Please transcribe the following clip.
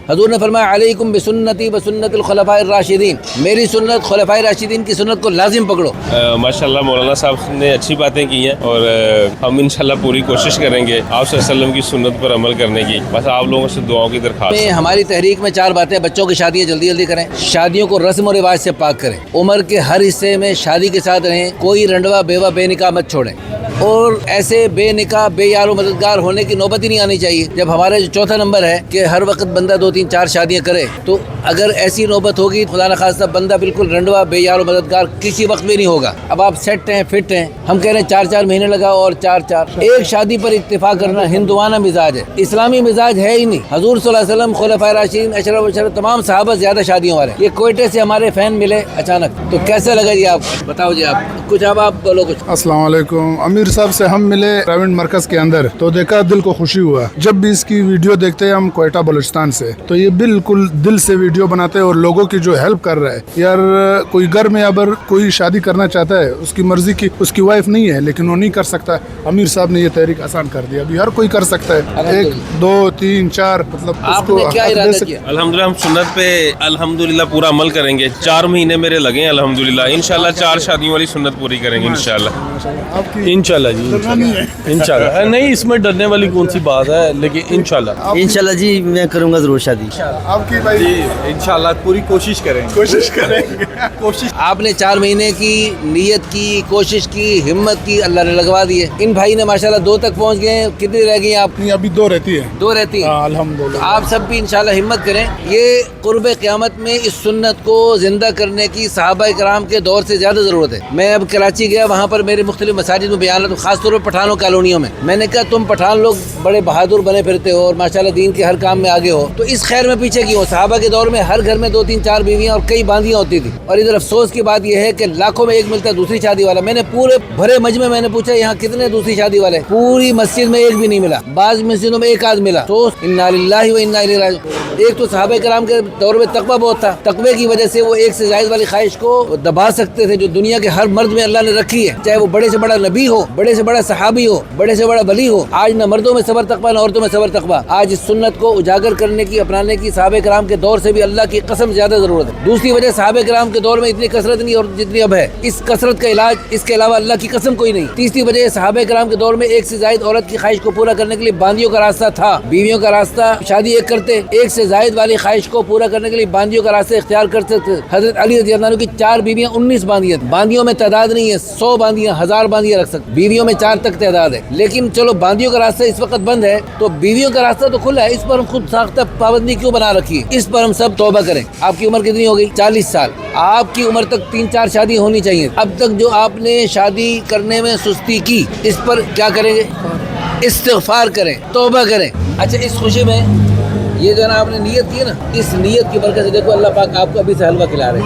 حضور نے فرمایا علیکم بسنتی بسنت الخلفاء الراشدین، میری سنت خلفاء راشدین کی سنت کو لازم پکڑو۔ ماشاءاللہ مولانا صاحب نے اچھی باتیں کی ہیں اور ہم انشاءاللہ پوری کوشش کریں گے آپ صلی اللہ علیہ وسلم کی سنت پر عمل کرنے کی۔ بس آپ لوگوں سے دعاؤں کی درخواست۔ ہماری تحریک میں 4 باتیں: بچوں کی شادیاں جلدی جلدی کریں، شادیوں کو رسم و رواج سے پاک کریں، عمر کے ہر حصے میں شادی کے ساتھ رہیں، کوئی رنڈوا بیوہ بے نکاح مت چھوڑیں، اور ایسے بے نکاح بے یار و مددگار ہونے کی نوبت ہی نہیں آنی چاہیے۔ جب ہمارا جو چوتھا نمبر ہے کہ ہر وقت بندہ 2 3 4 شادیاں کرے، تو اگر ایسی نوبت ہوگی خدا نخواستہ بندہ بالکل رنڈوا بے یار و مددگار کسی وقت بھی نہیں ہوگا۔ اب آپ سیٹ ہیں، فٹ ہیں، ہم کہہ رہے ہیں 4 مہینے لگاؤ اور 4 ایک شادی پر اتفاق کرنا ہندوانہ مزاج ہے، اسلامی مزاج ہے ہی نہیں۔ حضور صلی اللہ علیہ وسلم، خلفائے راشدین، اشرف البشر، تمام صحابہ زیادہ شادیوں والے۔ یہ کوئٹے سے ہمارے فین ملے اچانک، تو کیسا لگا جی؟ آپ بتاؤ جی، آپ کچھ آپ بولو کچھ۔ السلام علیکم۔ امیر صاحب سے ہم ملے ریونڈ مرکز کے اندر، تو دیکھا دل کو خوشی ہوا۔ جب بھی اس کی ویڈیو دیکھتے ہیں ہم کوئٹہ بلوچستان سے، تو یہ بالکل دل سے ویڈیو بناتے ہیں اور لوگوں کی جو ہیلپ کر رہا ہے۔ یار کوئی گھر میں اگر کوئی شادی کرنا چاہتا ہے، اس کی مرضی کی، اس کی وائف نہیں ہے لیکن وہ نہیں کر سکتا، امیر صاحب نے یہ تحریک آسان کر دیا۔ ابھی ہر کوئی کر سکتا ہے، 1 2 3 4، مطلب آپ نے کیا ارادہ کیا؟ الحمدللہ ہم سنت پہ الحمدللہ پورا عمل کریں گے۔ 4 مہینے میرے لگے ہیں الحمدللہ، انشاءاللہ 4 شادیوں والی سنت پوری کریں گے انشاءاللہ۔ انشاءاللہ جی، انشاءاللہ نہیں، اس میں ڈرنے والی کون سی بات ہے، لیکن انشاءاللہ جی میں کروں گا ضرور شادی۔ آپ کی بھائی انشاءاللہ پوری کوشش کریں گے۔ آپ نے 4 مہینے کی نیت کی، کوشش کی، ہمت کی، اللہ نے لگوا دی ہے۔ ان بھائی نے ماشاءاللہ 2 تک پہنچ گئے ہیں۔ کتنی رہ گئی ہیں آپ؟ ابھی 2 رہتی ہے۔ 2 رہتی ہیں۔ الحمدللہ آپ سب بھی انشاءاللہ ہمت کریں۔ یہ قرب قیامت میں اس سنت کو زندہ کرنے کی صحابہ کرام کے دور سے زیادہ ضرورت ہے۔ میں اب کراچی گیا، وہاں پر میرے مختلف مساجد میں بیان، خاص طور پر پٹھانوں کالونیوں میں نے کہا تم پٹھان لوگ بڑے بہادر بنے پھرتے ہو اور ماشاءاللہ دین کے ہر کام میں آگے ہو، تو اس خیر میں پیچھے کیوں؟ صحابہ کے دور میں ہر گھر میں 2 3 4 بیویاں اور کئی باندیاں ہوتی تھی، اور ادھر افسوس کی بات یہ ہے کہ لاکھوں میں ایک ملتا ہے دوسری شادی والا۔ میں نے پورے بھرے مجمع میں نے پوچھا یہاں کتنے دوسری شادی والے؟ پوری مسجد میں ایک بھی نہیں ملا، بعض مسجدوں میں 1 آدھ ملا۔ تو انا للہ و انا الیہ راجعون۔ ایک تو صحابہ کرام کے دور میں تقویٰ بہت تھا، تقوی کی وجہ سے وہ 1 سے زائد والی خواہش کو دبا سکتے تھے جو دنیا کے ہر مرد میں اللہ نے رکھی ہے، چاہے وہ بڑے سے بڑا نبی ہو، بڑے سے بڑا صحابی ہو، بڑے سے بڑا ولی ہو۔ آج نہ مردوں میں صبر تقویٰ نہ عورتوں میں صبر تقویٰ۔ آج اس سنت کو اجاگر کرنے کی، اپنانے کی صحابہ کرام کے دور سے بھی اللہ کی قسم زیادہ ضرورت ہے۔ دوسری وجہ صحابہ کرام کے دور میں اتنی کثرت نہیں اور جتنی اب ہے، اس کثرت کا علاج اس کے علاوہ اللہ کی قسم کوئی نہیں۔ تیسری وجہ صحابہ کرام کے دور میں 1 سے زائد عورت کی خواہش کو پورا کرنے کے لیے باندیوں کا راستہ تھا، بیویوں کا راستہ شادی 1 کرتے، 1 سے زائد والی خواہش کو پورا کرنے کے لیے باندیوں کا راستہ اختیار کر سکتے۔ حضرت علی رضی اللہ عنہ کی 4 بیویاں 19 باندیاں، باندیوں میں تعداد نہیں ہے، 100 باندیاں، 1000 باندیاں رکھ سکتے، بیویوں میں 4 تک تعداد ہے۔ لیکن چلو باندیوں کا راستہ اس وقت بند ہے تو بیویوں کا راستہ تو کھلا ہے، اس پر ہم خود ساختہ پابندی کیوں بنا رکھی ہے؟ اس پر ہم سب توبہ کریں۔ آپ کی عمر کتنی ہو گئی؟ 40 سال۔ آپ کی عمر تک 3 4 شادی ہونی چاہیے۔ اب تک جو آپ نے شادی کرنے میں سستی کی، اس پر کیا کریں گے؟ استغفار کریں، توبہ کریں۔ اچھا، اس خوشی میں یہ جو ہے نا آپ نے نیت کی ہے نا، اس نیت کی برکت سے دیکھو اللہ پاک آپ کو ابھی سے حلوہ کھلا رہے ہیں۔